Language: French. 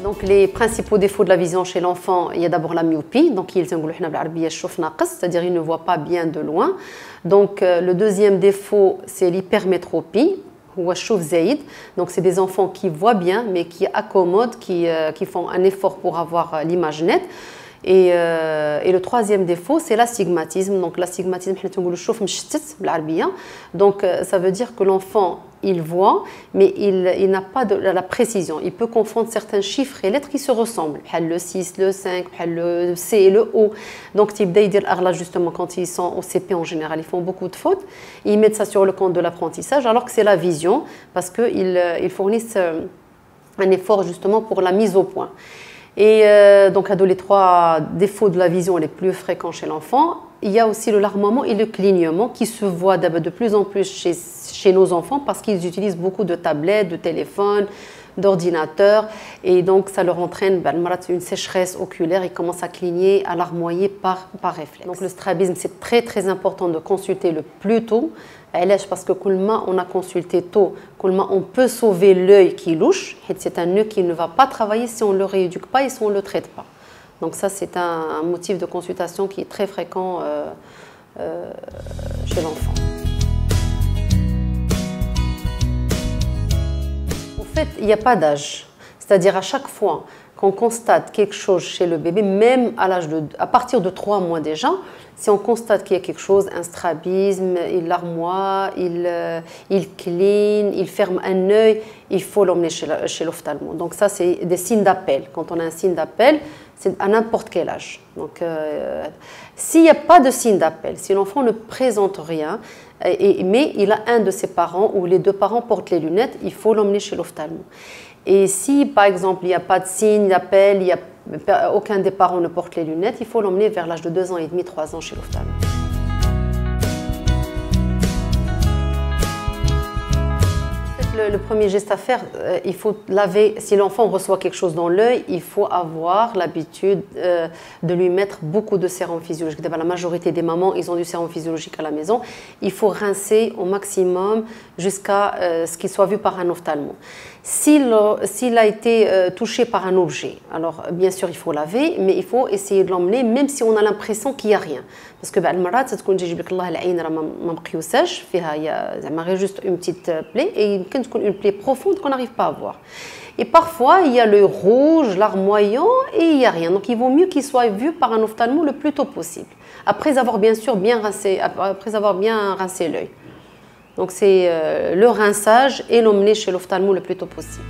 Donc les principaux défauts de la vision chez l'enfant, il y a d'abord la myopie, donc c'est-à-dire il ne voit pas bien de loin. Donc le deuxième défaut, c'est l'hypermétropie. Donc c'est des enfants qui voient bien mais qui accommodent, qui font un effort pour avoir l'image nette. Et le troisième défaut, c'est l'astigmatisme. Donc l'astigmatisme, donc ça veut dire que l'enfant, il voit, mais il n'a pas de la précision. Il peut confondre certains chiffres et lettres qui se ressemblent. Le 6, le 5, le C et le O. Donc justement, quand ils sont au CP en général, ils font beaucoup de fautes. Ils mettent ça sur le compte de l'apprentissage, alors que c'est la vision, parce qu'ils fournissent un effort justement pour la mise au point. Et donc, les trois défauts de la vision les plus fréquents chez l'enfant, il y a aussi le larmoiement et le clignement qui se voient de plus en plus chez nos enfants parce qu'ils utilisent beaucoup de tablettes, de téléphones, d'ordinateurs et donc ça leur entraîne une sécheresse oculaire, ils commencent à cligner, à larmoyer par réflexe. Donc le strabisme, c'est très très important de consulter le plus tôt. Parce que on a consulté tôt, on peut sauver l'œil qui louche. C'est un œil qui ne va pas travailler si on ne le rééduque pas et si on ne le traite pas. Donc ça, c'est un motif de consultation qui est très fréquent chez l'enfant. En fait, il n'y a pas d'âge. C'est-à-dire à chaque fois qu'on constate quelque chose chez le bébé, même à partir de 3 mois déjà, si on constate qu'il y a quelque chose, un strabisme, il larmoie, il cligne, il ferme un œil, il faut l'emmener chez l'ophtalmo. Donc ça, c'est des signes d'appel. Quand on a un signe d'appel, c'est à n'importe quel âge. Donc s'il n'y a pas de signe d'appel, si l'enfant ne présente rien, mais il a un de ses parents ou les 2 parents portent les lunettes, il faut l'emmener chez l'ophtalmo. Et si, par exemple, il n'y a pas de signe d'appel, aucun des parents ne porte les lunettes, il faut l'emmener vers l'âge de 2 ans et demi, 3 ans chez l'ophtalmo. Le premier geste à faire, il faut laver. Si l'enfant reçoit quelque chose dans l'œil, il faut avoir l'habitude de lui mettre beaucoup de sérum physiologique. La majorité des mamans, ils ont du sérum physiologique à la maison. Il faut rincer au maximum jusqu'à ce qu'il soit vu par un ophtalmo. S'il a été touché par un objet, alors bien sûr il faut laver, mais il faut essayer de l'emmener même si on a l'impression qu'il n'y a rien. Parce que المرات تكون تجيب لك الله العين راه ما مقيوساش فيها زعما juste une petite plaie et يمكن تكون une plaie profonde qu'on n'arrive pas à voir. Et parfois il y a le rouge, larmoyant et il n'y a rien. Donc il vaut mieux qu'il soit vu par un ophtalmo le plus tôt possible. Après avoir bien sûr bien rincé l'œil. Donc c'est le rinçage et l'emmener chez l'ophtalmo le plus tôt possible.